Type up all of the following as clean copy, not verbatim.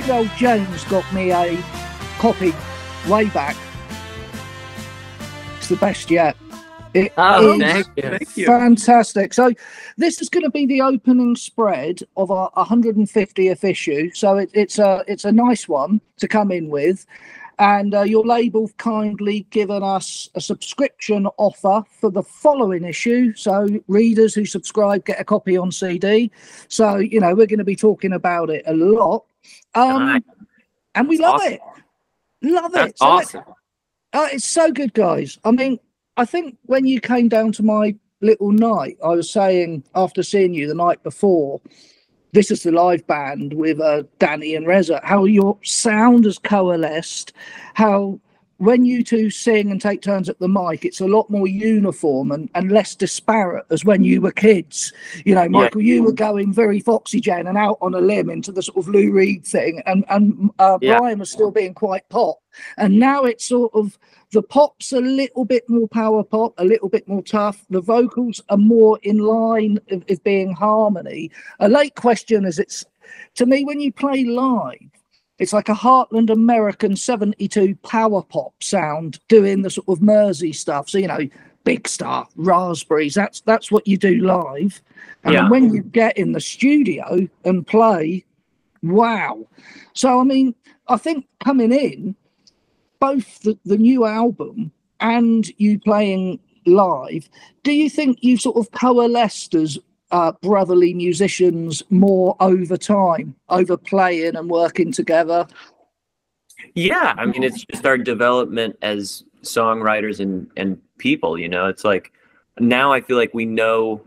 good old James got me a copy way back. It's the best yet. It is Thank you. fantastic. So this is going to be the opening spread of our 150th issue. So it's a nice one to come in with. And your label kindly given us a subscription offer for the following issue. So readers who subscribe get a copy on CD. So, you know, we're going to be talking about it a lot. And we love it. Love it. So awesome. It's so good, guys. I mean, I think when you came down to my little night, I was saying after seeing you the night before, this is the live band with Danny and Reza, how your sound has coalesced, how when you two sing and take turns at the mic, it's a lot more uniform and less disparate as when you were kids. You know, Michael, you were going very Foxygen and out on a limb into the sort of Lou Reed thing, and Brian was still being quite pop. And now it's sort of, the pop's a little bit more power pop, a little bit more tough. The vocals are more in line of being harmony. A late question is, it's, to me, when you play live, it's like a Heartland American 72 power pop sound doing the sort of Mersey stuff. So, you know, Big Star, Raspberries, that's what you do live. And then when you get in the studio and play, wow. So, I mean, I think coming in, both the new album and you playing live, do you think you've sort of coalesced as brotherly musicians more over time, over playing and working together? Yeah, I mean, it's just our development as songwriters and people, you know. It's like now I feel like we know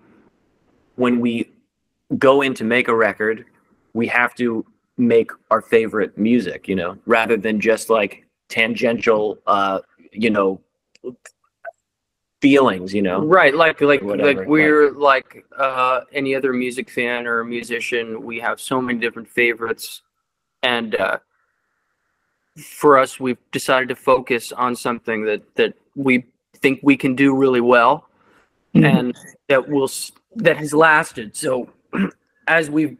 when we go in to make a record, we have to make our favorite music, you know, rather than just like tangential you know, feelings, you know. Right, like whatever, we're like any other music fan or musician, we have so many different favorites, and for us we've decided to focus on something that we think we can do really well, and that has lasted. So as we've,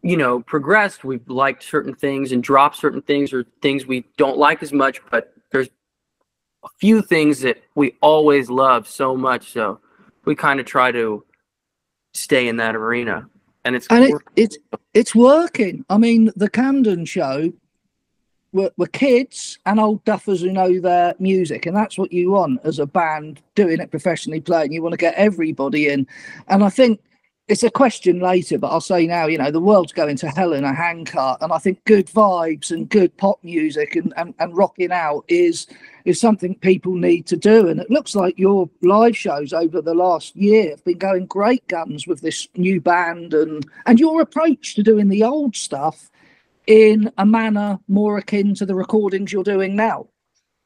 you know, progressed, we've liked certain things and dropped certain things, or things we don't like as much, but there's a few things that we always love so much, so we kind of try to stay in that arena, and it's working. I mean, the Camden show were kids and old duffers who know their music, and that's what you want as a band doing it professionally, playing. You want to get everybody in, and I think it's a question later, but I'll say now, you know, the world's going to hell in a handcart, and I think good vibes and good pop music and rocking out is something people need to do. And it looks like your live shows over the last year have been going great guns with this new band, and your approach to doing the old stuff in a manner more akin to the recordings you're doing now.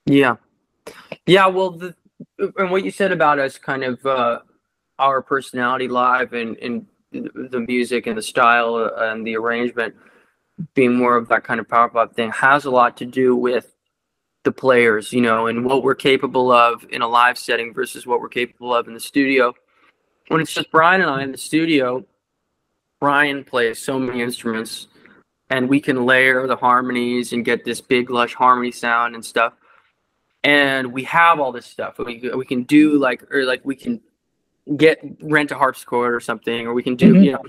Yeah, well, and what you said about us kind of our personality live and the music and the style and the arrangement being more of that kind of power pop thing has a lot to do with the players, you know, and what we're capable of in a live setting versus what we're capable of in the studio. When it's just Brian and I in the studio, Brian plays so many instruments, and we can layer the harmonies and get this big lush harmony sound and stuff. And we have all this stuff. We can do we can rent a harpsichord or something, or we can do, you know,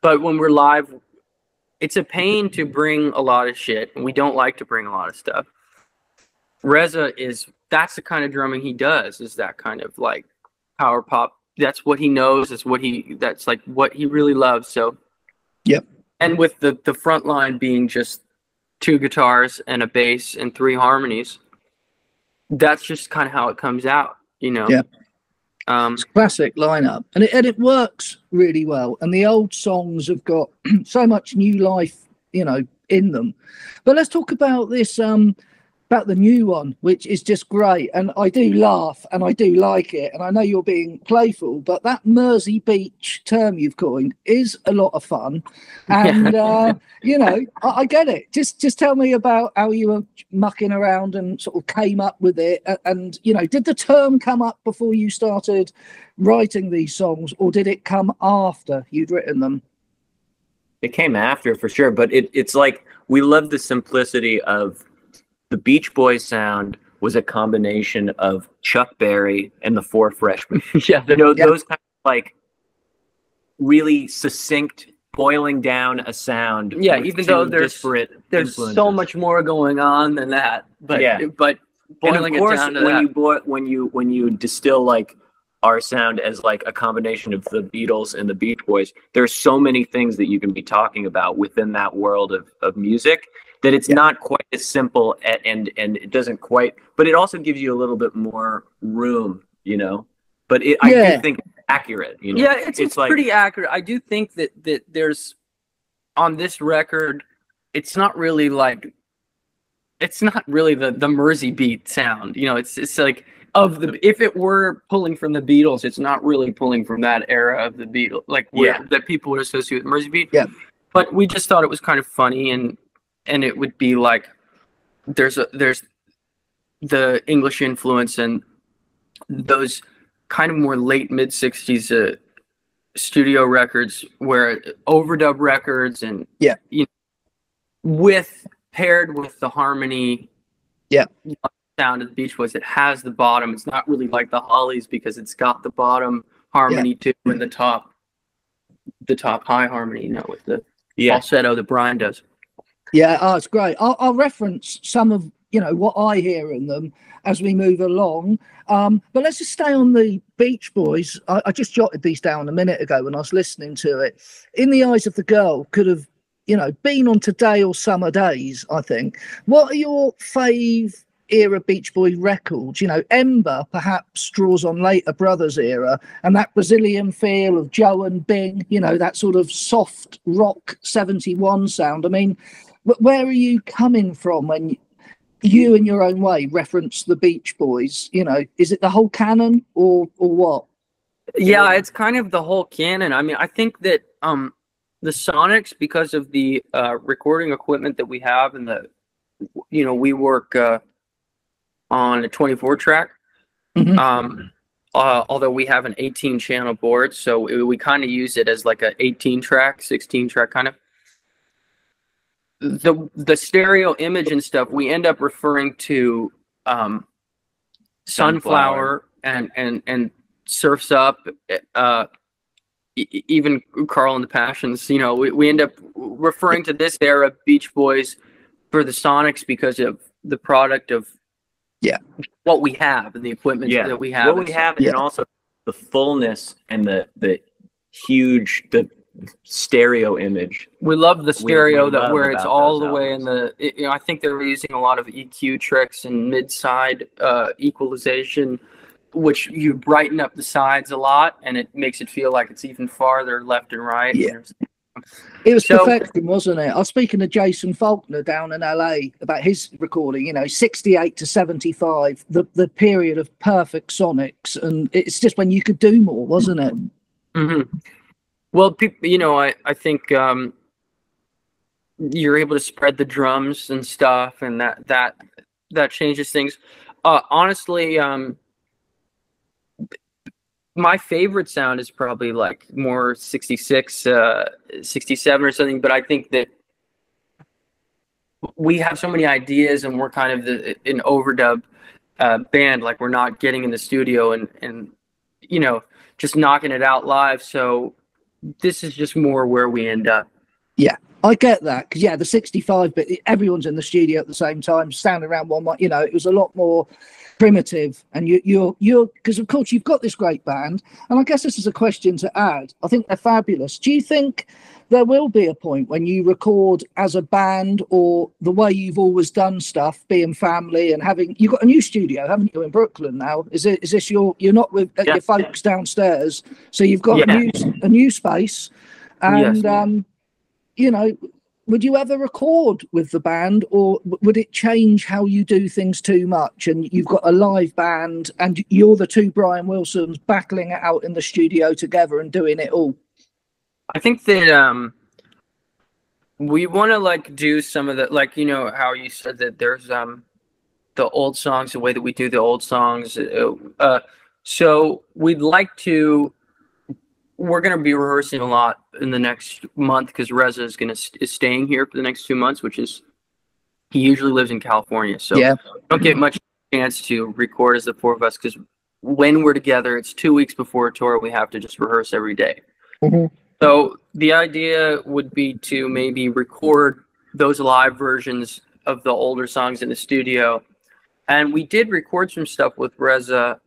but when we're live, it's a pain to bring a lot of shit, and we don't like to bring a lot of stuff. Reza that's the kind of drumming he does, is that kind of like power pop. That's what he knows. That's like what he really loves. So, yep. And with the front line being just 2 guitars and a bass and 3 harmonies, that's just kind of how it comes out, you know. Yeah. It's a classic lineup, and it works really well. And the old songs have got so much new life, you know, in them. But let's talk about this about the new one, which is just great. And I do laugh and I do like it. And I know you're being playful, but that Mery Beach term you've coined is a lot of fun. And, you know, I get it. Just tell me about how you were mucking around and sort of came up with it. And, you know, did the term come up before you started writing these songs, or did it come after you'd written them? It came after for sure, but it's like we love the simplicity of the Beach Boys sound was a combination of Chuck Berry and the Four Freshmen. Yeah, Those kind of like really succinct boiling down a sound. Yeah, even though there's so influences. much more going on than that. But yeah, but boiling it down to when you distill like our sound as like a combination of the Beatles and the Beach Boys, there's so many things that you can be talking about within that world of music that it's not quite as simple and it doesn't quite, but it also gives you a little bit more room, you know. But I do think it's accurate, you know. Yeah, it's like, pretty accurate. I do think that there's on this record, it's not really the Mersey beat sound, you know. It's like if it were pulling from the Beatles, it's not really pulling from that era of the Beatles, like that people would associate with Mersey beat. Yeah. But we just thought it was kind of funny, and it would be like there's the English influence and those kind of more late mid 60s studio records where overdub records and you know, paired with the harmony sound of the Beach Boys. It has the bottom. It's not really like the Hollies because it's got the bottom harmony too, and the top high harmony, you know, with the falsetto that Brian does. Yeah, it's great. I'll reference some of, you know, what I hear in them as we move along. But let's just stay on the Beach Boys. I just jotted these down a minute ago when I was listening to it. In the Eyes of the Girl could have, you know, been on Today or Summer Days, I think. What are your fave era Beach Boy records? You know, Ember perhaps draws on later Brothers era, and that Brazilian feel of Joe and Bing, you know, that sort of soft rock 71 sound. I mean, where are you coming from when you in your own way reference the Beach Boys? You know, is it the whole canon or what? Yeah, it's kind of the whole canon. I mean, I think that the Sonics, because of the recording equipment that we have, and we work on a 24 track. Although we have an 18 channel board, so we kind of use it as like a 18 track, 16 track kind of. The stereo image and stuff, we end up referring to Sunflower and Surf's Up, even Carl and the Passions. You know, we end up referring to this era Beach Boys for the Sonics because of the product of what we have and the equipment that we have. What we have, and also the fullness and the huge stereo image. We love the stereo where it's all the way in the. You know, I think they were using a lot of EQ tricks and mid-side equalization, which you brighten up the sides a lot, and it makes it feel like it's even farther left and right. It was perfection, wasn't it? I was speaking to Jason Faulkner down in LA about his recording, you know, 68 to 75, the period of perfect sonics, and it's just when you could do more, wasn't it? Well, you know, I think you're able to spread the drums and stuff, and that changes things. Honestly, my favorite sound is probably like more 66, 67 or something, but I think that we have so many ideas, and we're kind of an overdub band. Like, we're not getting in the studio and you know, just knocking it out live. So this is just more where we end up. Yeah, I get that. Because the 65 bit, everyone's in the studio at the same time, standing around one mic. You know, it was a lot more primitive, and you're because of course you've got this great band, and I guess this is a question to add. I think they're fabulous. Do you think there will be a point when you record as a band, or the way you've always done stuff, being family and you've got a new studio, haven't you, in Brooklyn now? Is this you're not with your folks downstairs, so you've got a new space, and you know, would you ever record with the band, or would it change how you do things too much? And you've got a live band, and you're the two Brian Wilsons battling it out in the studio together and doing it all. I think that we want to like do some of the, like, you know, how you said that there's the old songs, the way that we do the old songs. So we'd like to we're gonna be rehearsing a lot in the next month because Reza is staying here for the next 2 months, which is he usually lives in California, so Yeah. don't get much chance to record as the four of us because when we're together, it's 2 weeks before a tour. We have to just rehearse every day. So the idea would be to maybe record those live versions of the older songs in the studio. And we did record some stuff with Reza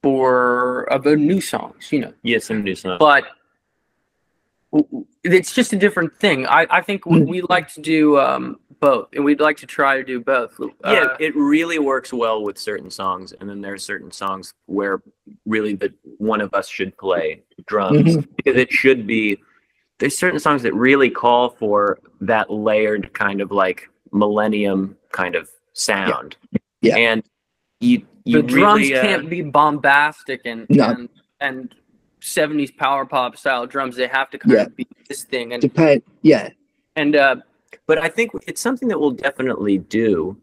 for the new songs, you know. Yeah, some new songs. But it's just a different thing. I think we like to do both, and we'd like to try to do both. Yeah, it really works well with certain songs, and then there are certain songs where really one of us should play drums because it should be. There's certain songs that really call for that layered kind of like millennium kind of sound. Yeah. And you the drums really, can't be bombastic and 70s power pop style drums. They have to kind of be this thing. And and but I think it's something that we'll definitely do.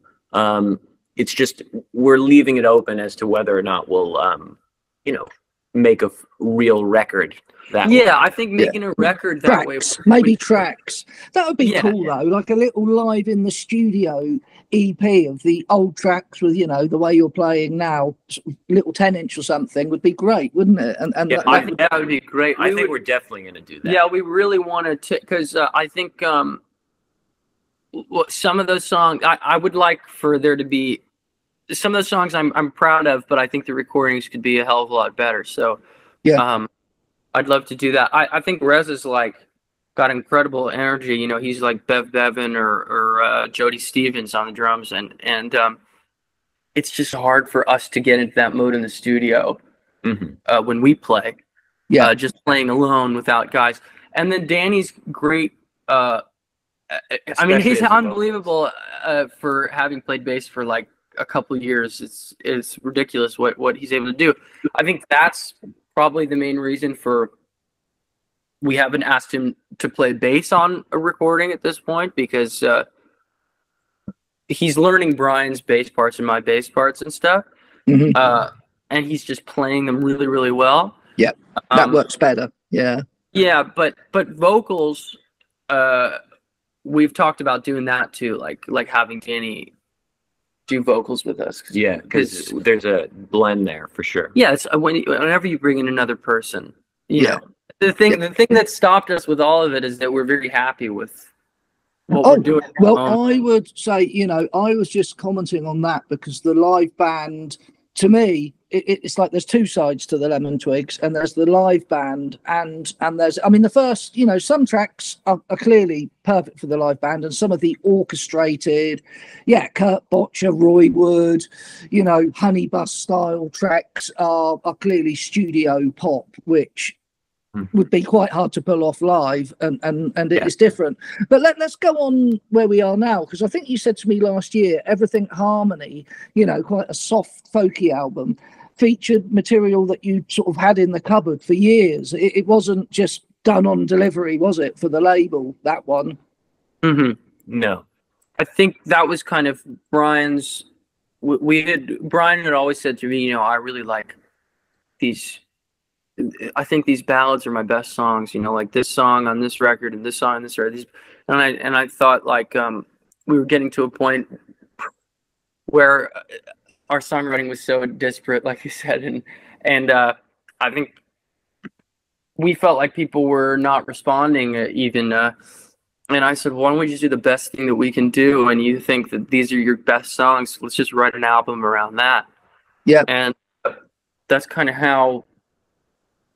It's just we're leaving it open as to whether or not we'll you know, make a real record that way. I think making a record that way, maybe tracks, that would be cool though, like a little live in the studio EP of the old tracks with, you know, the way you're playing now, little 10-inch or something would be great, wouldn't it? And I think that would be great. I think we're definitely going to do that. Yeah, we really wanted to, because I think some of those songs I would like for there to be some of those songs I'm proud of, but I think the recordings could be a hell of a lot better. So I'd love to do that. I think Reza's like got incredible energy. You know, he's like Bev Bevan or Jody Stevens on the drums, and it's just hard for us to get into that mode in the studio when we play. Just playing alone without guys. And then Danny's great. I mean, he's unbelievable for having played bass for like a couple of years. It's ridiculous what he's able to do. I think that's probably the main reason for we haven't asked him to play bass on a recording at this point, because he's learning Brian's bass parts and my bass parts and stuff. And he's just playing them really, really well. Yeah, that works better. Yeah. Yeah, but vocals, we've talked about doing that too, like having Danny do vocals with us. Yeah, because there's a blend there for sure. Yeah, it's whenever you bring in another person. You know, the thing that stopped us with all of it is that we're very happy with what we're doing. Well, I would say, you know, I was just commenting on that because the live band, to me, it's like there's two sides to the Lemon Twigs, and there's the live band, and there's, I mean, the first, you know, some tracks are clearly perfect for the live band, and some of the orchestrated, Kurt Botcher, Roy Wood, you know, Honey Bus style tracks are clearly studio pop, which would be quite hard to pull off live, and it is different. But let's go on where we are now, because I think you said to me last year, Everything Harmony, you know, quite a soft folky album, featured material that you sort of had in the cupboard for years. It wasn't just done on delivery, was it, for the label, that one? No. I think that was kind of Brian's. Brian had always said to me, you know, I really like these. I think these ballads are my best songs, you know, like this song on this record and this song on this record. And I thought like we were getting to a point where our songwriting was so disparate, like you said, and I think we felt like people were not responding even. And I said, why don't we just do the best thing that we can do? And you think that these are your best songs? Let's just write an album around that. Yeah, and that's kind of how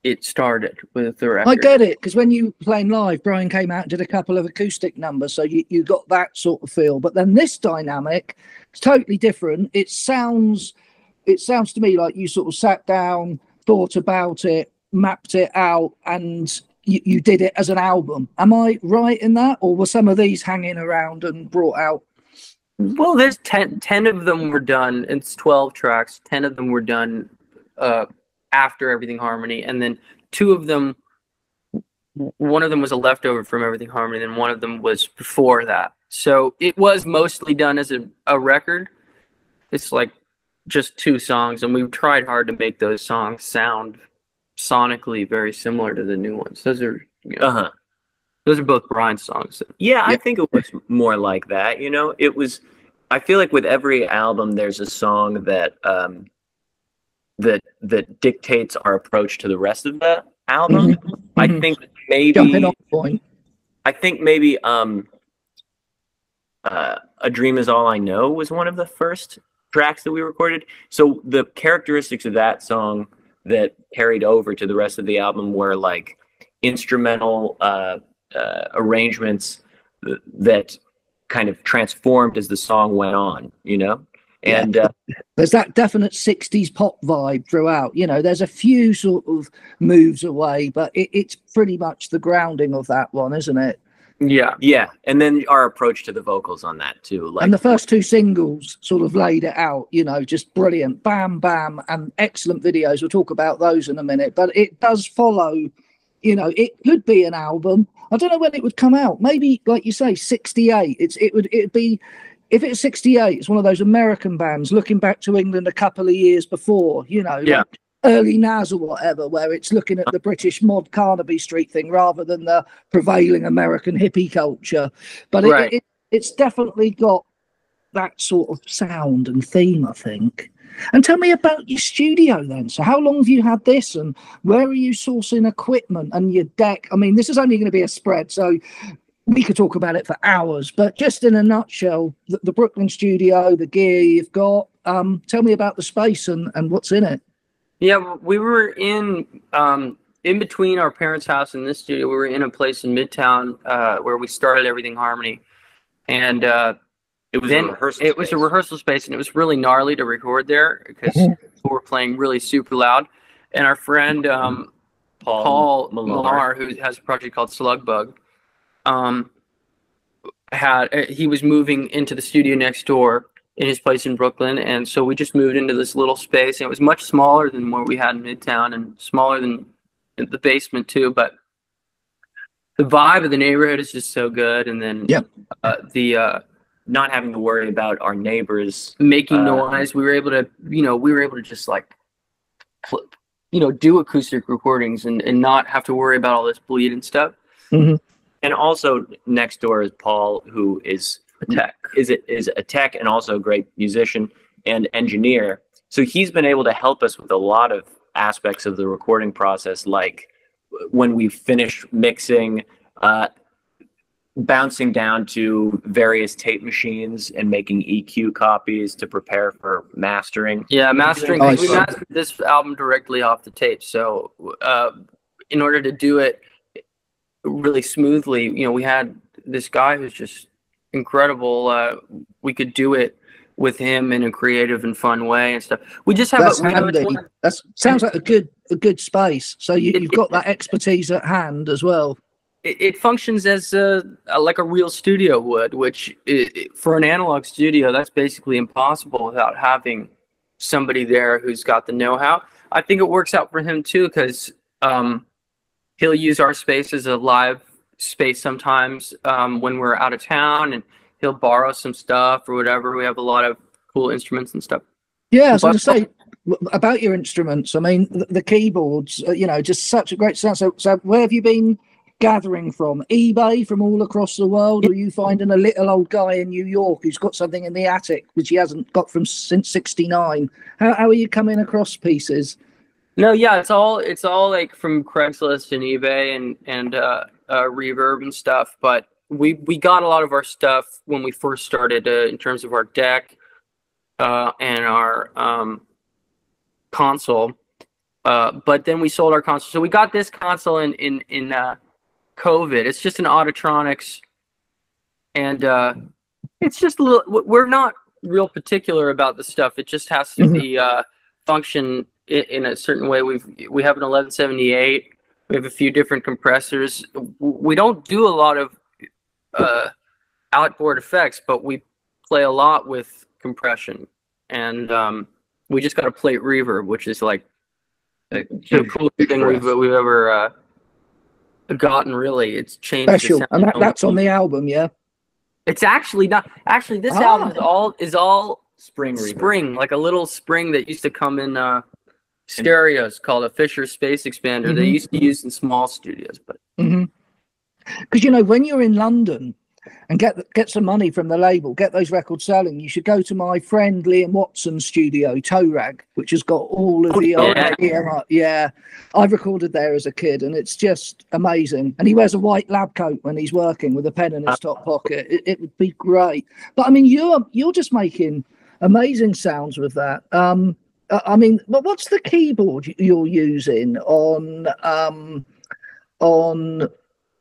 it started with the record. I get it, because when you were playing live, Brian came out and did a couple of acoustic numbers, so you got that sort of feel. But then this dynamic is totally different. It sounds to me like you sort of sat down, thought about it, mapped it out, and you did it as an album. Am I right in that, or were some of these hanging around and brought out? Well, there's 10 of them were done. It's 12 tracks. 10 of them were done after Everything Harmony, and then 2 of them, one of them was a leftover from Everything Harmony, and one of them was before that. So it was mostly done as a record. It's like just 2 songs, and we tried hard to make those songs sound sonically very similar to the new ones. Those are, you know, those are both Brian's songs. Yeah, I think it was more like that. You know, it was. I feel like with every album, there's a song that that dictates our approach to the rest of the album. I think maybe jumping off point. I think maybe A Dream Is All I Know was one of the first tracks that we recorded. So the characteristics of that song that carried over to the rest of the album were like instrumental arrangements that kind of transformed as the song went on, you know? And there's that definite 60s pop vibe throughout. You know, there's a few sort of moves away, but it's pretty much the grounding of that one, isn't it? Yeah. And then our approach to the vocals on that too. Like, and the first two singles sort of laid it out, you know, just brilliant. Bam, bam, and excellent videos. We'll talk about those in a minute. But it does follow, you know, it could be an album. I don't know when it would come out. Maybe, like you say, 68. It'd be, if it's 68, it's one of those American bands looking back to England a couple of years before, you know, like early Nas or whatever, where it's looking at the British mod Carnaby Street thing rather than the prevailing American hippie culture. But it's definitely got that sort of sound and theme, I think. And tell me about your studio then. So how long have you had this, and where are you sourcing equipment and your deck? I mean, this is only going to be a spread, so we could talk about it for hours, but just in a nutshell, the Brooklyn studio, the gear you've got, tell me about the space and what's in it. Yeah, we were in between our parents' house and this studio. We were in a place in Midtown where we started Everything Harmony, and it was a rehearsal space, and it was really gnarly to record there because people were playing really super loud. And our friend Paul Millar, who has a project called Slugbug, he was moving into the studio next door in his place in Brooklyn, and so we just moved into this little space, and it was much smaller than what we had in Midtown and smaller than the basement too, but the vibe of the neighborhood is just so good. And then the not having to worry about our neighbors making noise, we were able to just like do acoustic recordings and not have to worry about all this bleed and stuff. And also next door is Paul, who is a tech and also a great musician and engineer. So he's been able to help us with a lot of aspects of the recording process, like when we finish mixing, bouncing down to various tape machines and making EQ copies to prepare for mastering. Yeah, mastering. We mastered this album directly off the tape. So in order to do it really smoothly, we had this guy who's just incredible. We could do it with him in a creative and fun way and stuff. We just have that sounds like a good space. So you've got that expertise at hand as well. It functions as like a real studio would, which for an analog studio, that's basically impossible without having somebody there who's got the know-how. I think it works out for him too, because he'll use our space as a live space sometimes when we're out of town, and he'll borrow some stuff or whatever. We have a lot of cool instruments and stuff. Yeah, I was going to say about your instruments. I mean, the keyboards, just such a great sound. So where have you been gathering from? eBay, from all across the world? Or are you finding a little old guy in New York who's got something in the attic which he hasn't got from since '69? How are you coming across pieces? No, yeah, it's all like from Craigslist and eBay and Reverb and stuff. But we got a lot of our stuff when we first started in terms of our deck and our console. But then we sold our console. So we got this console in COVID. It's just an Auditronics, and it's just a little. We're not real particular about the stuff. It just has to be function in a certain way. We have an 1178. We have a few different compressors. We don't do a lot of outboard effects, but we play a lot with compression, and we just got a plate reverb, which is like the coolest thing we've ever gotten. Really, it's changed. Special, and that's on the album, yeah. It's actually not. Actually, this album is all spring, reverb. Spring, like a little spring that used to come in stereos called a Fisher Space Expander. They used to use in small studios, but because when you're in London and get some money from the label, get those records selling, you should go to my friend Liam Watson's studio, Toe Rag, which has got all of the old EMI. Yeah, I've recorded there as a kid, and it's just amazing. And he wears a white lab coat when he's working with a pen in his top pocket. It would be great. But I mean, you're just making amazing sounds with that. I mean, but what's the keyboard you're using on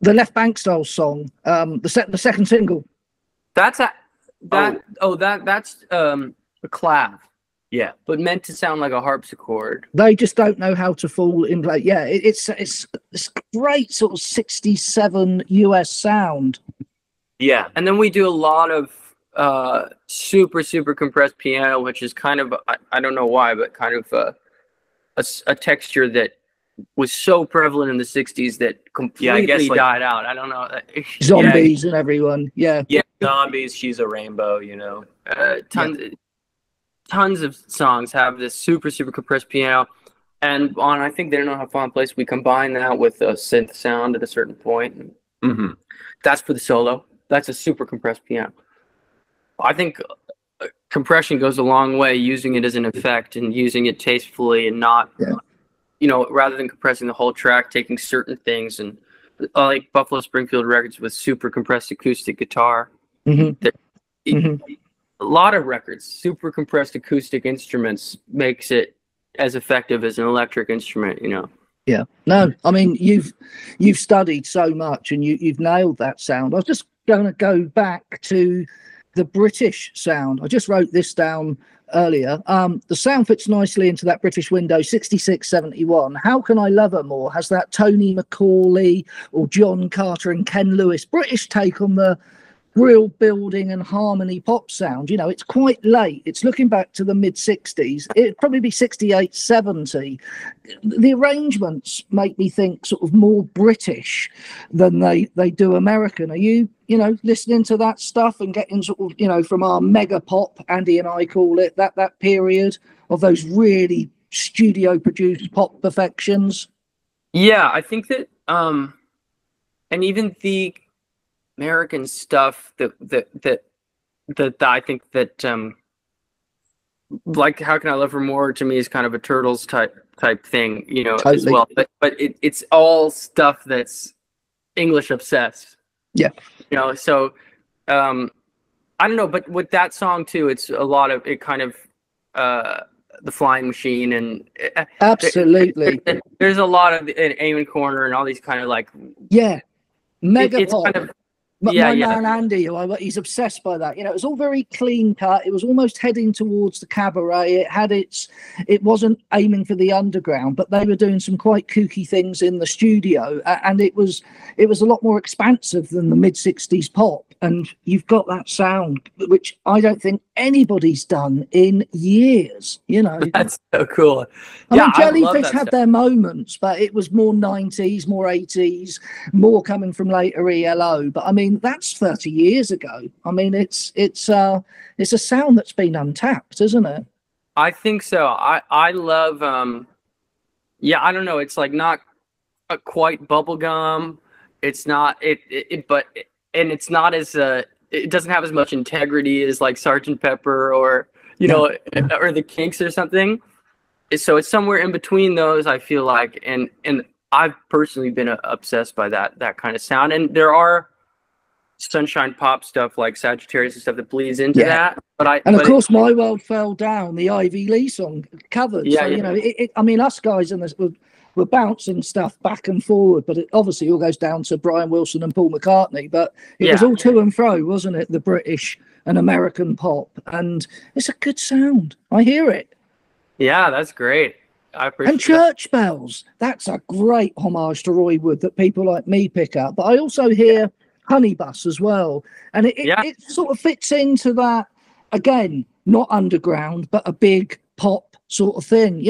the Left Bank Style song, the second single? That's a clav. Yeah, but meant to sound like a harpsichord. They just don't know how to fall in play. Yeah, it's great sort of 67 US sound. Yeah, and then we do a lot of super compressed piano, which is kind of I don't know why, but kind of a texture that was so prevalent in the 60s that completely died out. I don't know. Zombies and everyone. Yeah, Zombies, She's a Rainbow, tons of songs have this super compressed piano, and on I think They Don't Know How to Find a Place, we combine that with a synth sound at a certain point. That's for the solo. That's a super compressed piano. I think compression goes a long way, using it as an effect and using it tastefully, and not rather than compressing the whole track, taking certain things, and like Buffalo Springfield records with super compressed acoustic guitar. A lot of records, super compressed acoustic instruments makes it as effective as an electric instrument, Yeah. No, I mean, you've studied so much, and you've nailed that sound. I was just going to go back to the British sound. I just wrote this down earlier. The sound fits nicely into that British window, 66-71. How Can I Love Her More has that Tony Macaulay or John Carter and Ken Lewis British take on the real building and harmony pop sound. It's quite late. It's looking back to the mid-60s. It'd probably be 68, 70. The arrangements make me think sort of more British than they do American. Are you, listening to that stuff and getting sort of, from our mega pop, Andy and I call it, that period of those really studio-produced pop perfections? Yeah, I think that, and even the American stuff that I think that like How Can I Love Her More to me is kind of a Turtles type thing, totally. As well. But it's all stuff that's English obsessed. Yeah. So I don't know, but with that song too, it's a lot of it kind of The Flying Machine and absolutely. There's a lot of Amen Corner and all these kind of like mega pop. Kind of, my man Andy, he's obsessed by that. It was all very clean cut. It was almost heading towards the cabaret. It wasn't aiming for the underground, but they were doing some quite kooky things in the studio, and it was a lot more expansive than the mid-60s pop. And you've got that sound, which I don't think anybody's done in years. That's so cool. I mean, Jellyfish had their moments, but it was more 90s, more 80s, more coming from later ELO. But I mean, that's 30 years ago. I mean, it's a sound that's been untapped, isn't it? I think so. I love I don't know. It's like not quite bubblegum. It's not and it's not as it doesn't have as much integrity as like Sgt. Pepper or or the Kinks or something. So it's somewhere in between those, I feel like, and I've personally been obsessed by that kind of sound. And there are sunshine pop stuff like Sagittarius and stuff that bleeds into that. But of course, My World Fell Down, the Ivy Lee song covered. Yeah, so I mean, us guys in this we're bouncing stuff back and forward, but it obviously all goes down to Brian Wilson and Paul McCartney. But it was all to and fro, wasn't it? The British and American pop, and it's a good sound. I hear it. Yeah, that's great. I appreciate. And Church Bells, that's a great homage to Roy Wood that people like me pick up. But I also hear Honey Bus as well, and it sort of fits into that again, not underground, but a big pop sort of thing.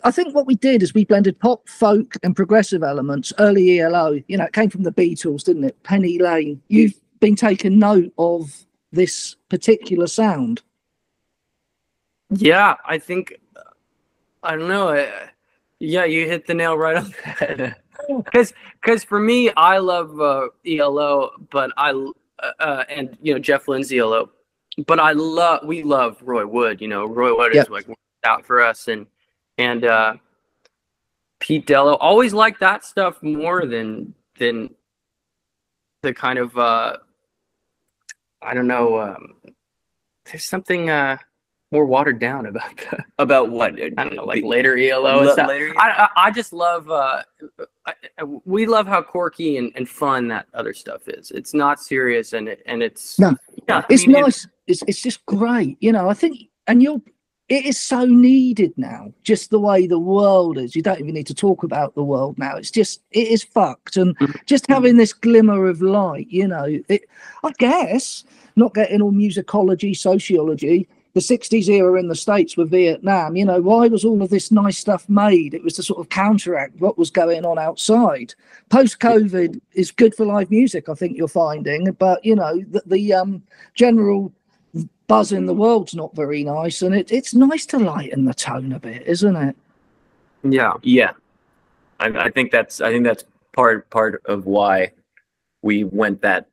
I think what we did is we blended pop, folk, and progressive elements. Early ELO, it came from the Beatles, didn't it? Penny Lane. You've been taking note of this particular sound. Yeah, I think I don't know. Yeah, you hit the nail right on the head. Because for me, I love ELO, but and Jeff Lynne's ELO, but we love Roy Wood. Roy Wood is like out for us, and Pete Dello. Always liked that stuff more than the kind of I don't know. There's something more watered down about that. About what? I don't know, like later ELO and stuff. I just love. We love how quirky and fun that other stuff is. It's not serious, and it's it's nice. It's just great, I think, and it is so needed now. Just the way the world is, you don't even need to talk about the world now. It is fucked, and just having this glimmer of light, I guess, not getting all musicology, sociology. The 60s era in the States with Vietnam, why was all of this nice stuff made? It was to sort of counteract what was going on outside. Post-COVID is good for live music, I think you're finding, but, the general buzz in the world's not very nice, and it's nice to lighten the tone a bit, isn't it? Yeah. I think that's part of why we went that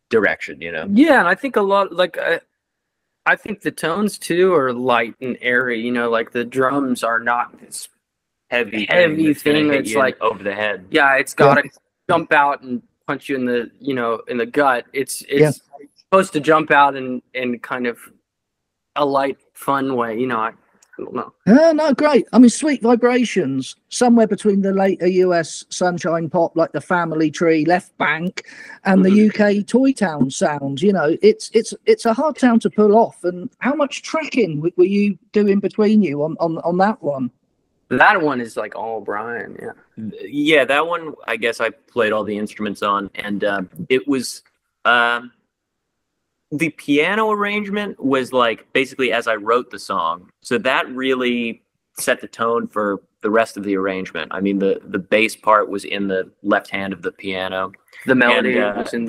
direction, Yeah, and I think a lot, like... I think the tones too are light and airy. Like the drums are not this heavy thing that's like over the head. Yeah, it's got to jump out and punch you in the in the gut. It's supposed to jump out in kind of a light, fun way. I don't know. No, great. I mean, Sweet Vibrations, somewhere between the later US sunshine pop, like the Family Tree, Left Bank, and the UK Toy Town sound. It's a hard sound to pull off. And how much tracking were you doing between you on that one? That one is like all Brian. Yeah, that one I guess I played all the instruments on, and it was. The piano arrangement was like basically as I wrote the song. So that really set the tone for the rest of the arrangement. I mean, the bass part was in the left hand of the piano. The melody was in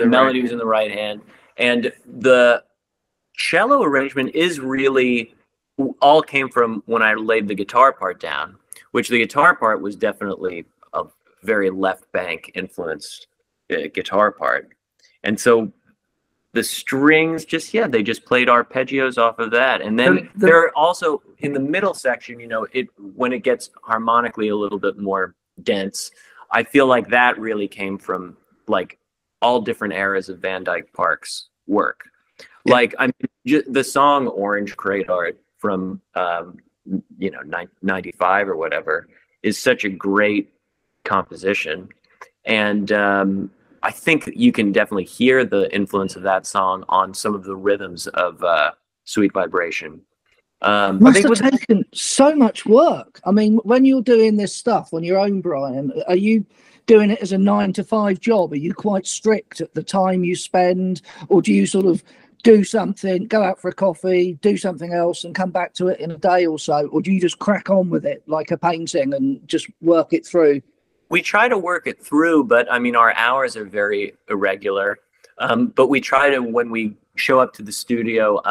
the right hand. And the cello arrangement is really all came from when I laid the guitar part down, which the guitar part was definitely a very left bank influenced guitar part. And so the strings they just played arpeggios off of that. And then there are also in the middle section, when it gets harmonically a little bit more dense, I feel like that really came from like all different eras of Van Dyke Park's work. Like the song Orange Crate Art from 95 or whatever is such a great composition. And I think you can definitely hear the influence of that song on some of the rhythms of Sweet Vibration. Must have taken so much work. I mean, when you're doing this stuff on your own, Brian, are you doing it as a 9-to-5 job? Are you quite strict at the time you spend, or do you sort of do something, go out for a coffee, do something else and come back to it in a day or so? Or do you just crack on with it like a painting and just work it through? We try to work it through, but I mean, our hours are very irregular. But we try to, when we show up to the studio,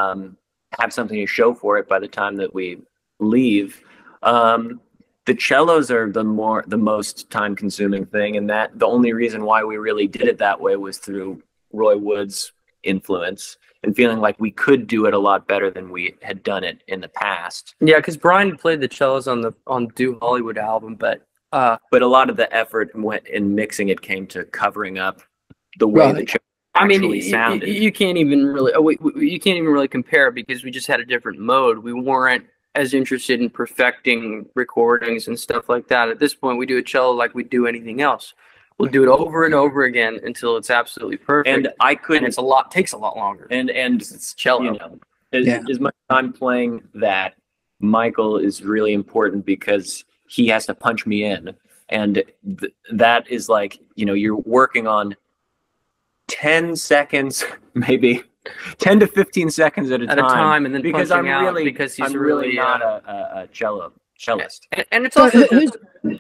have something to show for it by the time that we leave. The cellos are the most time consuming thing. And that the only reason why we really did it that way was through Roy Wood's influence and feeling like we could do it a lot better than we had done it in the past. Yeah, because Brian played the cellos on Do Hollywood album, but a lot of the effort in mixing it came to covering up the way the cello actually sounded. You can't even really compare because we just had a different mode. We weren't as interested in perfecting recordings and stuff like that. At this point, we do a cello like we do anything else. We'll do it over and over again until it's absolutely perfect. And takes a lot longer. And it's cello. As much as I'm playing that, Michael is really important because he has to punch me in. And that is like, you're working on 10 sequence, maybe 10 to 15 seconds at a time, and then because I'm really not a cellist. And it's also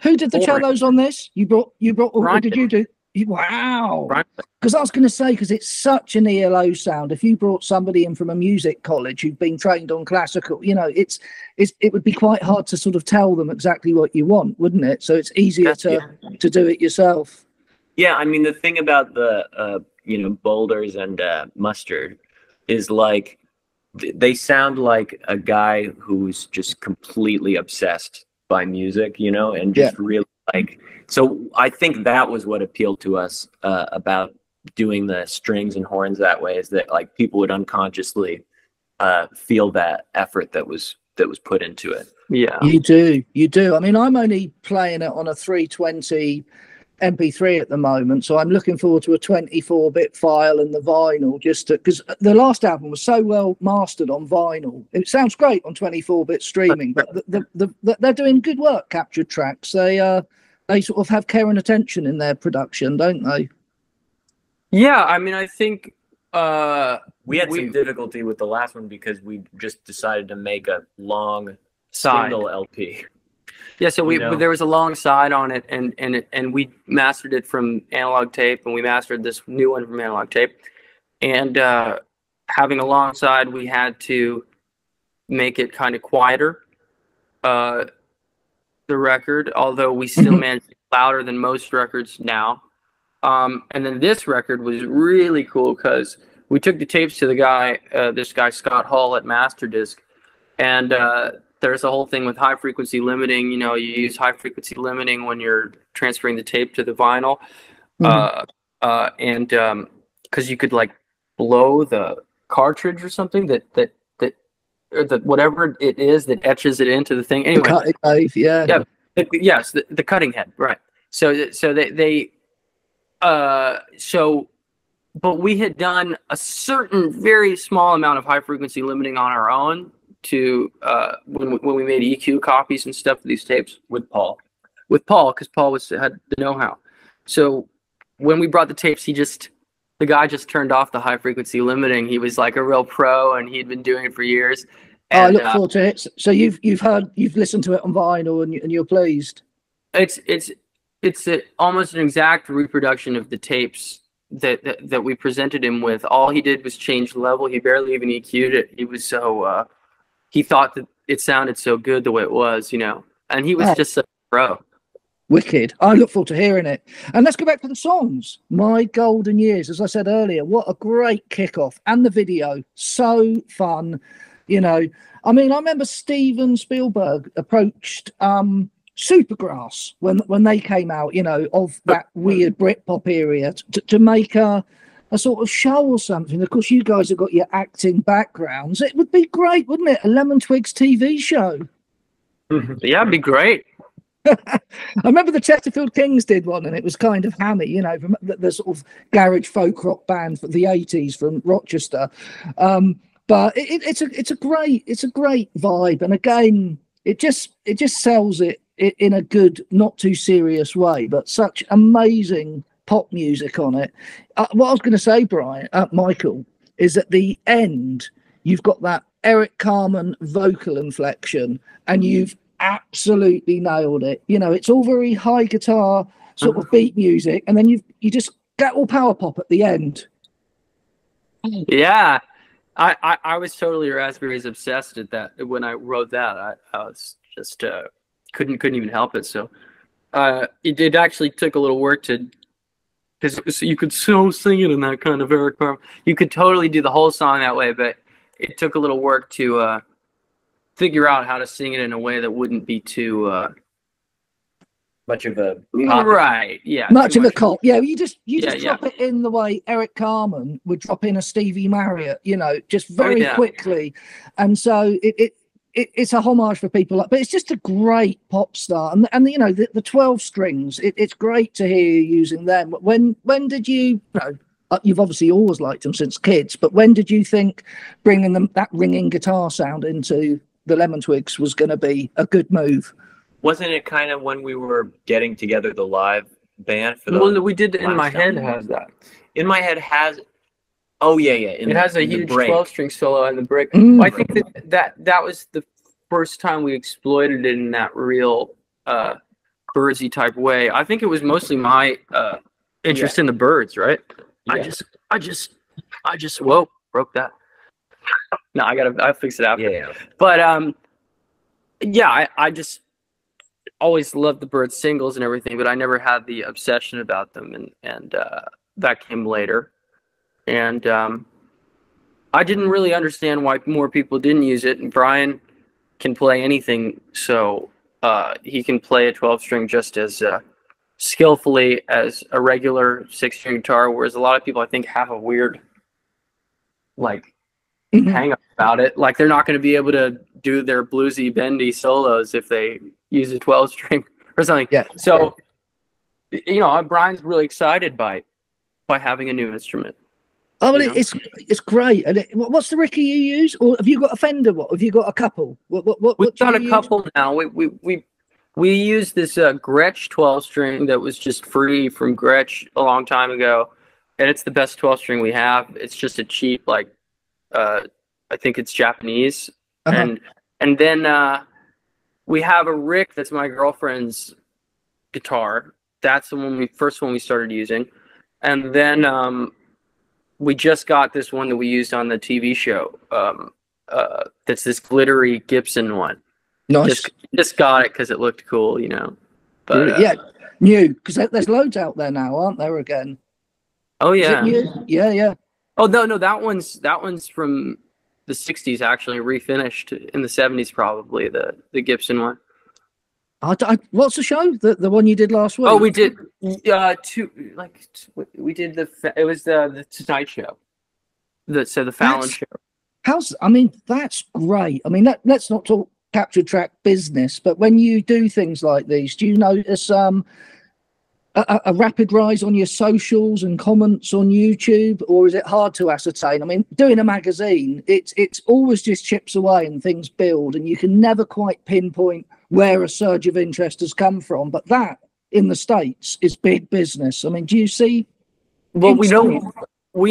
who did the cellos on this? You brought or did you do? Wow. Right. Because I was going to say, because it's such an ELO sound. If you brought somebody in from a music college who'd been trained on classical, you know, it would be quite hard to sort of tell them exactly what you want, wouldn't it? So it's easier to do it yourself. Yeah, I mean, the thing about the boulders and mustard is like they sound like a guy who's just completely obsessed by music, you know, and just really like. So I think that was what appealed to us about doing the strings and horns that way, is that like people would unconsciously feel that effort that was put into it. Yeah, you do. I mean, I'm only playing it on a 320 MP3 at the moment, so I'm looking forward to a 24-bit file and the vinyl, just because the last album was so well mastered on vinyl. It sounds great on 24-bit streaming, but they're doing good work. Captured tracks, they sort of have care and attention in their production, don't they? Yeah, I mean, I think we had some difficulty with the last one because we just decided to make a long single LP. Yeah, so there was a long side on it, and we mastered it from analog tape, and we mastered this new one from analog tape. And having a long side, we had to make it kind of quieter, the record, although we still managed to be louder than most records now. And then this record was really cool because we took the tapes to the guy, this guy Scott Hall at Masterdisc, and there's a whole thing with high frequency limiting. You know, you use high frequency limiting when you're transferring the tape to the vinyl, and because you could like blow the cartridge or something that or the whatever it is that etches it into the thing. Anyway, the cutting knife, yes, the cutting head, right? So but we had done a certain very small amount of high frequency limiting on our own to when we made EQ copies and stuff of these tapes with Paul, because Paul had the know-how. So when we brought the tapes, the guy just turned off the high frequency limiting. He was like a real pro, and he'd been doing it for years. And, I look forward to it. So you've listened to it on vinyl, and you're pleased. It's almost an exact reproduction of the tapes that we presented him with. All he did was change the level. He barely even EQ'd it. He was so he thought that it sounded so good the way it was, you know. And he was just such a pro. Wicked. I look forward to hearing it. And let's go back to the songs. My Golden Years, as I said earlier, what a great kickoff. And the video, so fun. You know, I mean, I remember Steven Spielberg approached Supergrass when they came out, you know, of that weird Britpop area to make a sort of show or something. Of course, you guys have got your acting backgrounds. It would be great, wouldn't it? A Lemon Twigs TV show. Yeah, it'd be great. I remember the Chesterfield Kings did one, and it was kind of hammy, you know, from the sort of garage folk rock band for the 80s from Rochester. But it's a great vibe, and again, it just sells it in a good, not too serious way, but such amazing pop music on it. What I was going to say, Michael, is at the end you've got that Eric Carmen vocal inflection, and you've absolutely nailed it. You know, it's all very high guitar sort of beat music, and then you just get all power pop at the end. Yeah, I was totally Raspberries obsessed at that when I wrote that. I was just couldn't even help it. So it actually took a little work because you could so sing it in that kind of Eric Carmen. You could totally do the whole song that way, but it took a little work to figure out how to sing it in a way that wouldn't be too much of a cop. Right, yeah, much of a cop. Yeah, you just drop yeah. it in the way Eric Carmen would drop in a Stevie Marriott, you know, just very quickly. And so it's a homage for people, but it's just a great pop star. And you know, the 12 strings, it's great to hear you using them. When did you know, you've obviously always liked them since kids, but when did you think bringing that ringing guitar sound into the Lemon Twigs was going to be a good move? Wasn't it kind of when we were getting together the live band for the one that we did In My Head has that. In My Head has, oh yeah. It has a huge 12-string solo in the break. I think that was the first time we exploited it in that real Birdsy type way. I think it was mostly my interest in the Byrds, right? Yeah. I just whoa, broke that. No, I'll fix it after. Yeah. But yeah, I just always loved the Byrds singles and everything, but I never had the obsession about them, and that came later. And I didn't really understand why more people didn't use it. And Brian can play anything, so he can play a 12-string just as skillfully as a regular 6-string guitar, whereas a lot of people, I think, have a weird hang up about it. Like, they're not going to be able to do their bluesy, bendy solos if they use a 12-string or something. Yeah. So, Brian's really excited by having a new instrument. Oh, well, it's great. And what's the Ricky you use, or have you got a Fender? What have you got? A couple? We've got a couple now. We used this Gretsch 12-string that was just free from Gretsch a long time ago, and it's the best 12-string we have. It's just a cheap, I think it's Japanese, and then we have a Rick that's my girlfriend's guitar. That's the first one we started using, and then we just got this one that we used on the TV show. That's this glittery Gibson one. Nice. Just got it because it looked cool, But yeah, new, because there's loads out there now, aren't there? Again. Oh yeah. Yeah. Oh no, that one's from the '60s, actually, refinished in the '70s, probably the Gibson one. What's the show? The one you did last week? Oh, we did we did it was the Tonight Show. The Fallon show. That's great. Let's not talk capture track business, but when you do things like these, do you notice a rapid rise on your socials and comments on YouTube, or is it hard to ascertain? Doing a magazine, it's always just chips away and things build, and you can never quite pinpoint where a surge of interest has come from. But that in the States is big business. Do you see? Well, we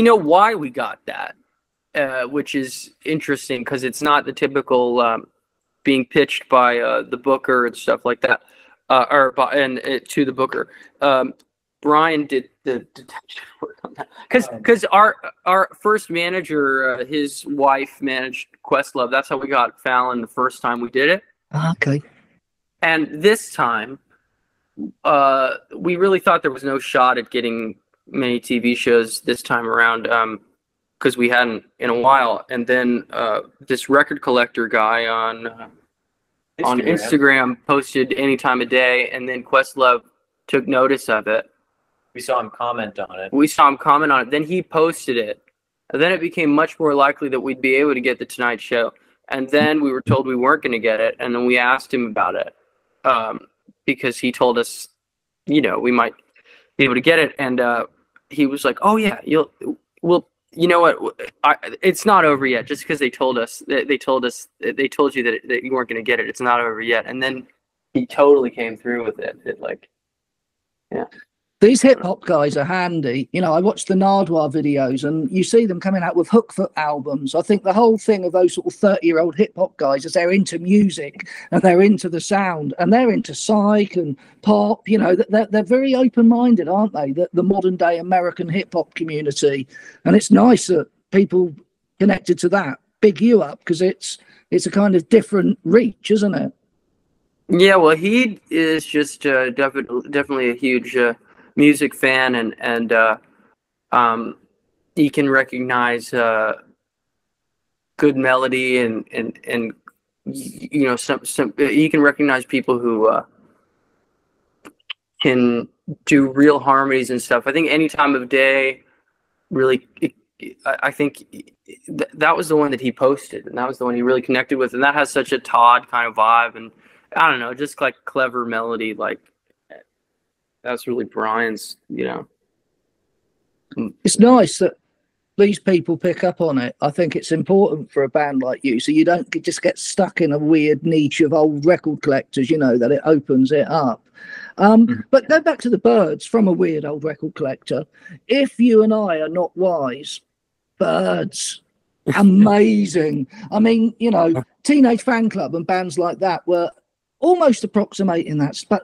know why we got that, which is interesting, because it's not the typical being pitched by the booker and stuff like that, to the booker. Brian did the detective work on that, because our first manager, his wife managed Questlove. That's how we got Fallon the first time we did it. Okay. And this time, we really thought there was no shot at getting many TV shows this time around, because we hadn't in a while. And then this record collector guy on Instagram posted any time of day, and then Questlove took notice of it. We saw him comment on it. Then he posted it. And then it became much more likely that we'd be able to get the Tonight Show. And then we were told we weren't going to get it. And then we asked him about it, because he told us, we might be able to get it. And he was like, "Oh yeah, well, you know what? It's not over yet. Just because they told you that you weren't going to get it. It's not over yet." And then he totally came through with it. Yeah. These hip hop guys are handy. I watch the Nardwuar videos, and you see them coming out with Hookfoot albums. I think the whole thing of those sort of 30-year-old hip hop guys is they're into music and they're into the sound and they're into psych and pop. They're very open-minded, aren't they? The modern day American hip hop community, and it's nice that people connected to that big you up, because it's a kind of different reach, isn't it? Yeah. Well, he is just definitely a huge music fan, and he can recognize good melody, and some he can recognize people who can do real harmonies and stuff. I think any time of day, really, I think that was the one that he posted, and that was the one he really connected with, and that has such a Todd kind of vibe, and I don't know, just like clever melody, like. That's really Brian's, It's nice that these people pick up on it. I think it's important for a band like you, so you don't just get stuck in a weird niche of old record collectors, that it opens it up. But go back to the Byrds from a weird old record collector. If you and I are not wise, Byrds, amazing. Teenage Fan Club and bands like that were almost approximating that, but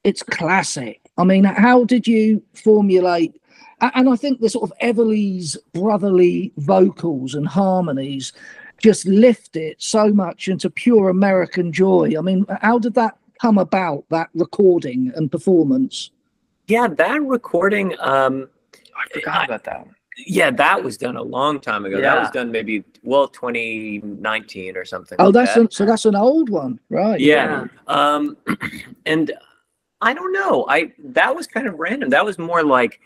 it's classic. I mean, how did you formulate? And I think the sort of Everly's brotherly vocals and harmonies just lift it so much into pure American joy. I mean, how did that come about, that recording and performance? Yeah, that recording, I forgot about that one. Yeah, that was done a long time ago. Yeah. That was done maybe 2019 or something. Oh, like that. So that's an old one, right? Yeah. And I don't know. That was kind of random. That was more like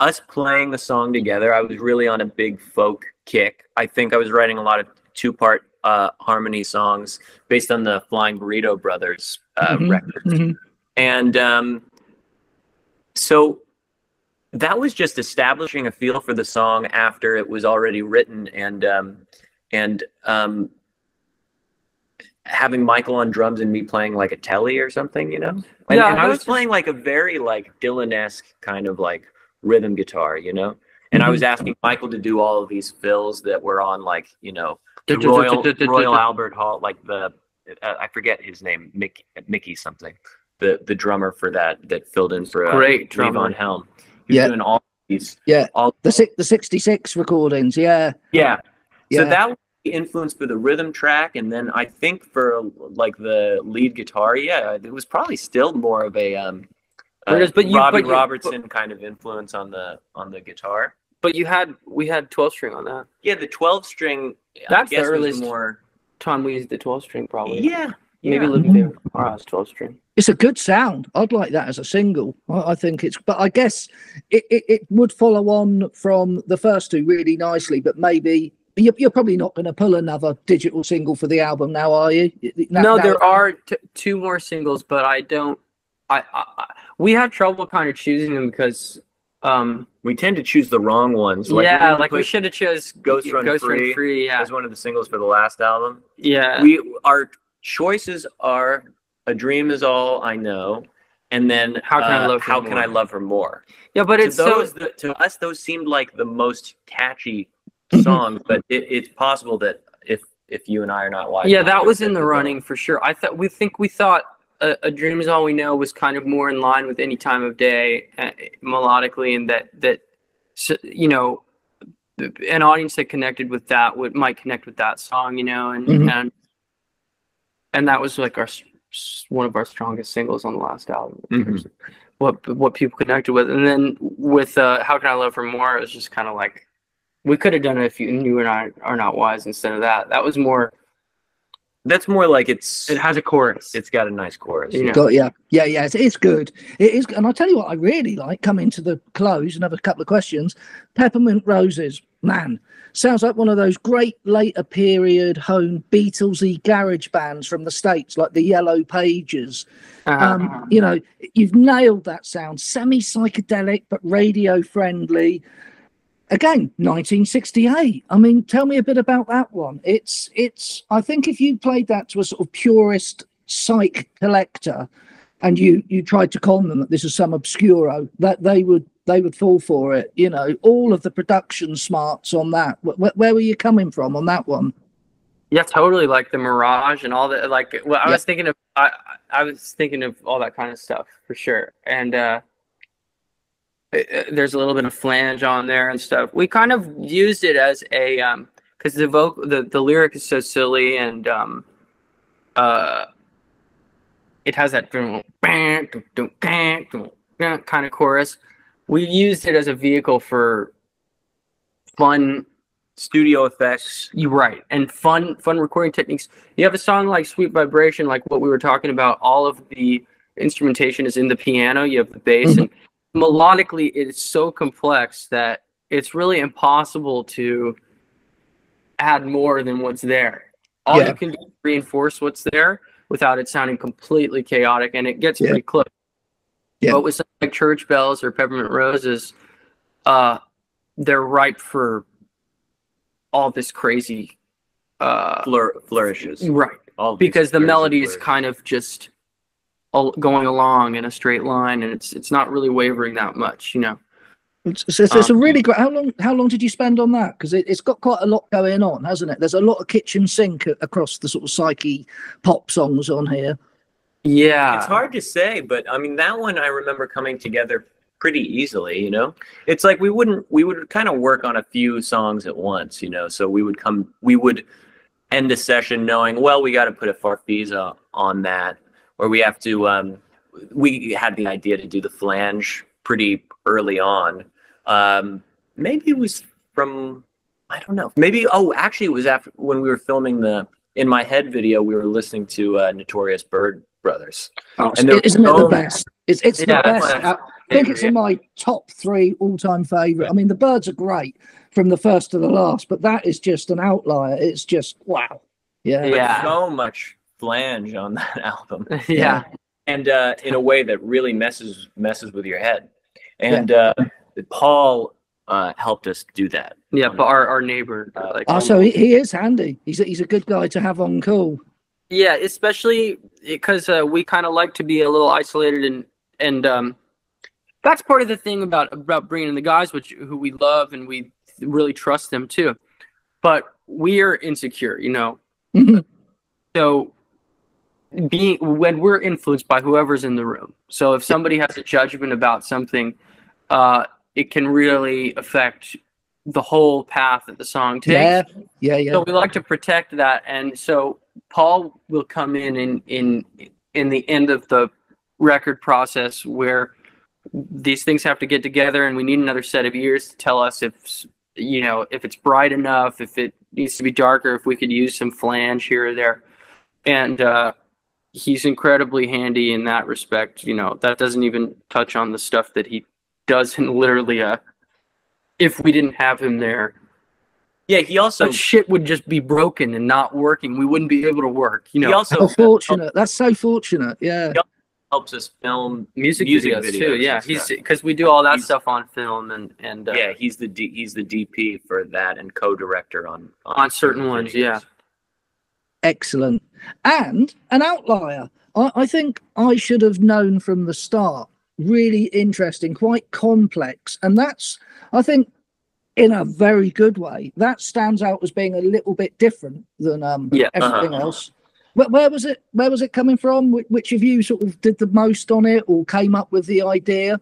us playing the song together. I was really on a big folk kick. I think I was writing a lot of 2-part harmony songs based on the Flying Burrito Brothers records. And so that was just establishing a feel for the song after it was already written, and having Michael on drums and me playing like a telly or something, you know? And I was playing like a very like Dylan-esque kind of like rhythm guitar, you know? And I was asking Michael to do all of these fills that were on like, you know, the Royal Albert Hall, like I forget his name, Mickey something, the drummer for that filled in for great drummer on Helm. He was doing all these, the 66 recordings, yeah. So that was the influence for the rhythm track, and then I think for like the lead guitar, it was probably still more of a Robbie Robertson kind of influence on the guitar. But we had 12-string on that. Yeah, the 12-string. That's the earliest time we used the 12-string, probably. Yeah. Maybe Living Favorite was 12-string. It's a good sound. I'd like that as a single. I think it's, but I guess it would follow on from the first two really nicely. But maybe you're probably not going to pull another digital single for the album now, are you? There are 2 more singles, but I don't. We had trouble kind of choosing them because we tend to choose the wrong ones. We should have chose Ghost Run Free as one of the singles for the last album. Yeah, our choices are A Dream Is All I Know, and then How Can I Love Her More. Yeah, but it's to us those seemed like the most catchy songs, but it's possible that if you and I are not watching, that was in the running for sure. We thought A Dream Is All We Know was kind of more in line with Any Time of Day melodically, and that you know, an audience that connected with that might connect with that song, you know, and that was like one of our strongest singles on the last album. What people connected with, and then with How Can I Love Her More, it was just kind of like we could have done it if You and I Are Not Wise instead of that. That was more. That's more like it has a chorus. It's got a nice chorus. You know? It's good. It is, and I'll tell you what I really like. Coming to the close and have a couple of questions. Peppermint Roses, man, sounds like one of those great later period home Beatlesy garage bands from the States, like the Yellow Pages. You know, you've nailed that sound. Semi-psychedelic but radio friendly. Again, 1968. I mean, tell me a bit about that one. It's. I think if you played that to a sort of purist psych collector, and you tried to con them that this is some obscuro, that they would fall for it. You know, all of the production smarts on that. Where were you coming from on that one? Yeah, totally. Like the Mirage and all that. Like, well, I was thinking of. I was thinking of all that kind of stuff for sure, and. There's a little bit of flange on there and stuff. We kind of used it as a because the lyric is so silly, and it has that kind of chorus. We used it as a vehicle for fun studio effects. You're right, and fun recording techniques. You have a song like Sweet Vibration, like what we were talking about. All of the instrumentation is in the piano. You have the bass and melodically it's so complex that it's really impossible to add more than what's there. All you can do is reinforce what's there without it sounding completely chaotic, and it gets pretty close. But with something like Church Bells or Peppermint Roses, they're ripe for all this crazy flourishes. Right. Because the melody is kind of just going along in a straight line, and it's not really wavering that much, you know. It's a really great. How long did you spend on that? Because it's got quite a lot going on, hasn't it? There's a lot of kitchen sink across the sort of psyche pop songs on here. Yeah. It's hard to say, but I mean, that one I remember coming together pretty easily, you know? It's like we would kind of work on a few songs at once, you know? So we would end a session knowing, well, we got to put a Farfisa on that, or we have to, we had the idea to do the flange pretty early on. Maybe it was from, I don't know. Maybe, oh, actually it was after when we were filming the In My Head video, we were listening to Notorious Bird Brothers. Oh, isn't it the best? It's the best. I think it's in yeah. my top 3 all-time favorite. I mean, the Birds are great from the first to the last, but that is just an outlier. It's just wow. Yeah. Yeah. So much flange on that album. Yeah. And in a way that really messes with your head. And Paul helped us do that. Yeah, but our neighbor. So he is handy. He's a good guy to have on call. Yeah, especially because we kind of like to be a little isolated, and that's part of the thing about bringing in the guys, who we love and we really trust them too. But we are insecure, you know. So when we're influenced by whoever's in the room. So if somebody has a judgment about something, it can really affect the whole path that the song takes. Yeah. So we like to protect that, and so Paul will come in the end of the record process where these things have to get together, and we need another set of ears to tell us if it's bright enough, if it needs to be darker, if we could use some flange here or there. And he's incredibly handy in that respect. You know, that doesn't even touch on the stuff that he does in literally if we didn't have him there. Yeah, he also shit would just be broken and not working. We wouldn't be able to work. You know, he also fortunate. That's so fortunate. Yeah, he helps us film music videos too. Yeah, because we do all that stuff on film and yeah, he's the DP for that and co-director on certain ones. Yeah, excellent. And an outlier. I think I should have known from the start. Really interesting, quite complex, and that's, I think, in a very good way, that stands out as being a little bit different than everything else. Where was it coming from? Which of you sort of did the most on it or came up with the idea?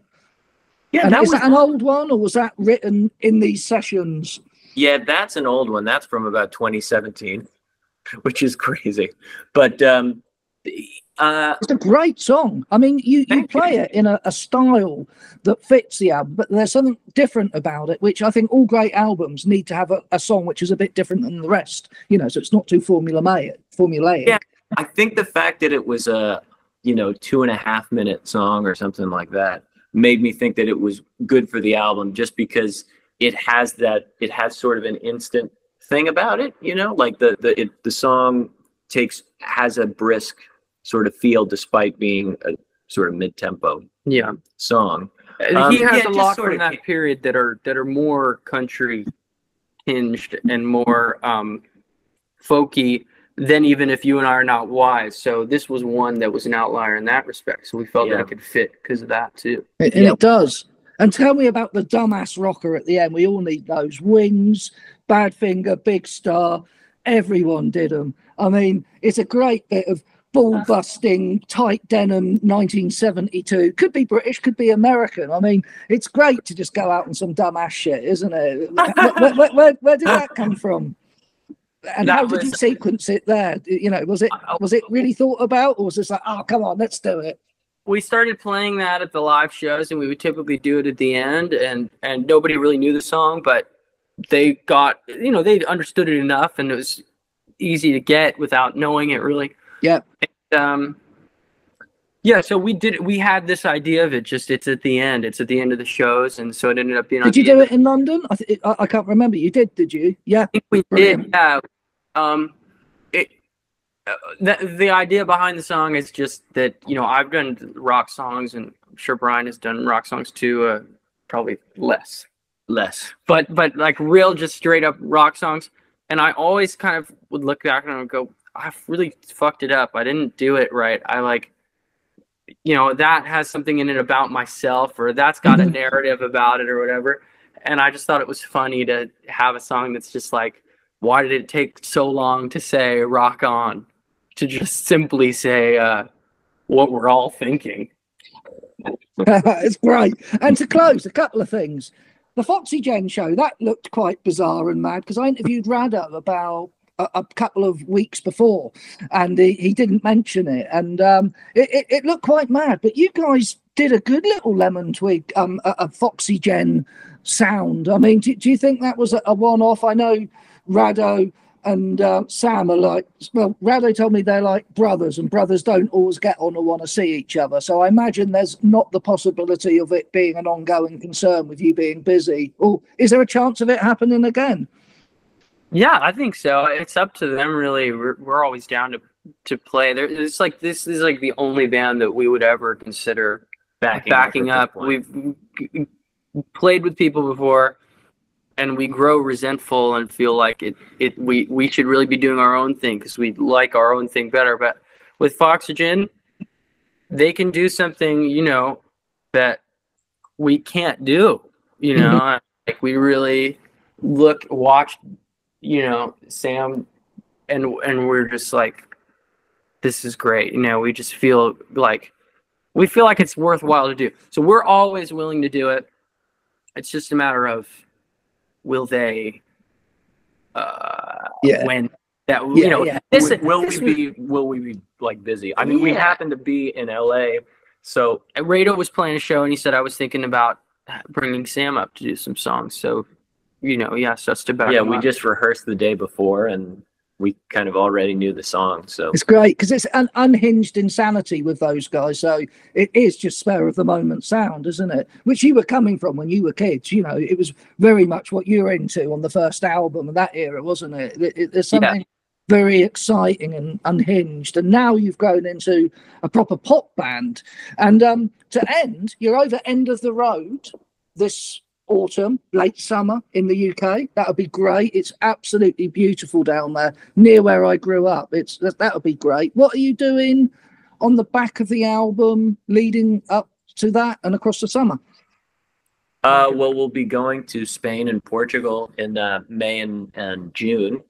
Yeah, and is that an old one, or was that written in these sessions? Yeah, that's an old one. That's from about 2017, which is crazy. But it's a great song. I mean, you play it in a style that fits the album, but there's something different about it, which I think all great albums need to have a song which is a bit different than the rest, you know, so it's not too formulaic. Yeah, I think the fact that it was a 2.5 minute song or something like that made me think that it was good for the album, just because it has sort of an instant thing about it, you know, like the song has a brisk sort of feel despite being a sort of mid-tempo song. He has a lot from that period that are more country hinged and more folky than even If You and I Are Not Wise. So this was one that was an outlier in that respect. So we felt that it could fit because of that too. And it does. And tell me about the dumbass rocker at the end. We all need those. Wings, Badfinger, Big Star. Everyone did them. I mean, it's a great bit of ball-busting, tight denim 1972. Could be British, could be American. I mean, it's great to just go out on some dumbass shit, isn't it? Where did that come from? And how did you sequence it there? You know, was it really thought about, or was it like, oh, come on, let's do it? We started playing that at the live shows, and we would typically do it at the end, and nobody really knew the song, but they got, they understood it enough, and it was easy to get without knowing it really. Yeah. So we had this idea of it, just it's at the end of the shows, and so it ended up being. Did you do it in London? I can't remember. You did you? Yeah. I think we did. Yeah. The idea behind the song is just that, I've done rock songs, and I'm sure Brian has done rock songs too. Probably less, but like real, just straight up rock songs. And I always kind of would look back and I would go, I've really fucked it up. I didn't do it right. I that has something in it about myself, or that's got a narrative about it or whatever. And I just thought it was funny to have a song that's just like, why did it take so long to say rock on? To just simply say, what we're all thinking. It's great. And to close, a couple of things. The Foxygen show, that looked quite bizarre and mad, because I interviewed Rado about a couple of weeks before, and he didn't mention it, and it looked quite mad. But you guys did a good little Lemon Twig, a Foxygen sound. I mean, do you think that was a one-off? I know Rado and Sam are like, well, Rado told me they're like brothers, and brothers don't always get on or want to see each other. So I imagine there's not the possibility of it being an ongoing concern with you being busy. Or is there a chance of it happening again? Yeah, I think so. It's up to them, really. We're always down to play. It's like, this is like the only band that we would ever consider backing up. We've played with people before, and we grow resentful and feel like we should really be doing our own thing because we like our own thing better. But with Foxygen, they can do something, you know, that we can't do. You know, like we really watched, you know, Sam, and we're just like, this is great. You know, we just feel like it's worthwhile to do. So we're always willing to do it. It's just a matter of, will they when that you know will we be like busy? I mean, we happen to be in LA, so Rado was playing a show and he said I was thinking about bringing Sam up to do some songs. So, you know, he asked us to back him we up. just rehearsed the day before and we kind of already knew the song. So it's great because it's an unhinged insanity with those guys. So it is just spur of the moment sound, isn't it? Which you were coming from when you were kids. You know, it was very much what you were into on the first album of that era, wasn't it? There's something very exciting and unhinged. And now you've grown into a proper pop band. And to end, you're over End of the Road this autumn, late summer in the UK. That would be great. It's absolutely beautiful down there near where I grew up. That would be great. What are you doing on the back of the album leading up to that and across the summer? Well, we'll be going to Spain and Portugal in May and June,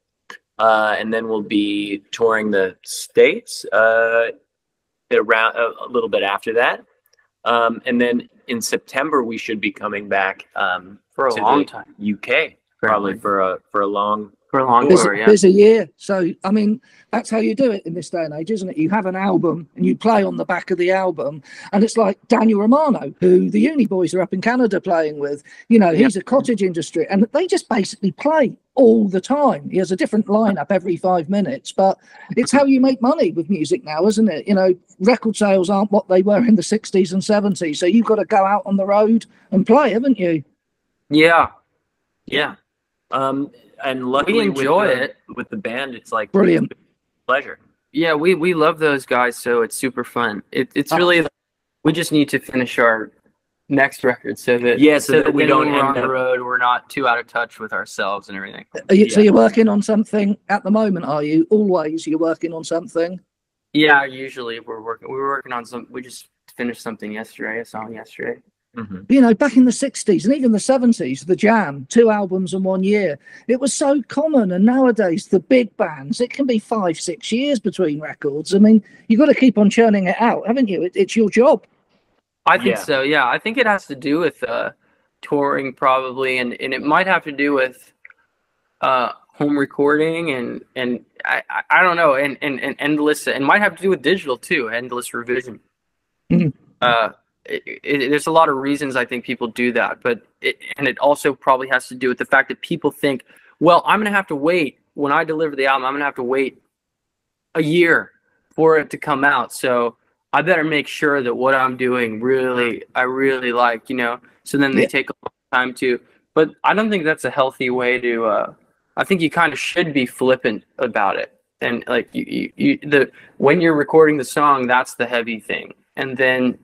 and then we'll be touring the States around a little bit after that, and then in September we should be coming back for a long time. UK, probably for a long tour. Busy year. So I mean, that's how you do it in this day and age, isn't it? You have an album and you play on the back of the album, and it's like Daniel Romano, who the Uni Boys are up in Canada playing with. You know, he's a Cottage Industry, and they just basically play all the time. He has a different lineup every 5 minutes, but it's how you make money with music now, isn't it? You know, record sales aren't what they were in the 60s and 70s, so you've got to go out on the road and play, haven't you? Yeah. And luckily we enjoy it with the band. It's like brilliant pleasure. Yeah, we love those guys, so it's super fun. It's really, we just need to finish our next record so that we don't when we're on the road, we're not too out of touch with ourselves and everything. So you're working on something at the moment, are you? Always you're working on something? Yeah, usually we were working on some. We just finished something yesterday, a song yesterday. You know, back in the 60s and even the 70s, the Jam, 2 albums in 1 year, it was so common. And nowadays, the big bands, it can be 5-6 years between records. I mean, you've got to keep on churning it out, haven't you? It's your job. I think so, yeah. I think it has to do with touring probably, and it might have to do with home recording and I don't know, and endless, and might have to do with digital too, endless revision. There's a lot of reasons I think people do that, but it also probably has to do with the fact that people think, well, I'm going to have to wait when I deliver the album. I'm going to have to wait a year for it to come out. So I better make sure that what I'm doing I really like, you know, so then they take a long time to, but I don't think that's a healthy way to, I think you kind of should be flippant about it. And like when you're recording the song, that's the heavy thing. And then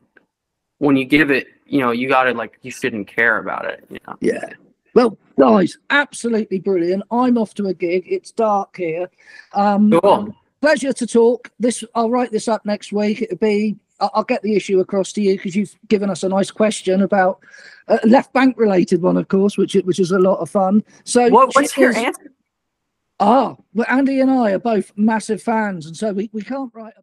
when you give it, you know, you got to you shouldn't care about it. You know? Yeah. Well, guys, absolutely brilliant. I'm off to a gig. It's dark here. Cool. Pleasure to talk. I'll write this up next week. I'll get the issue across to you because you've given us a nice question about a left bank related one, of course, which is a lot of fun. So what's your answer? Well, Andy and I are both massive fans, and so we can't write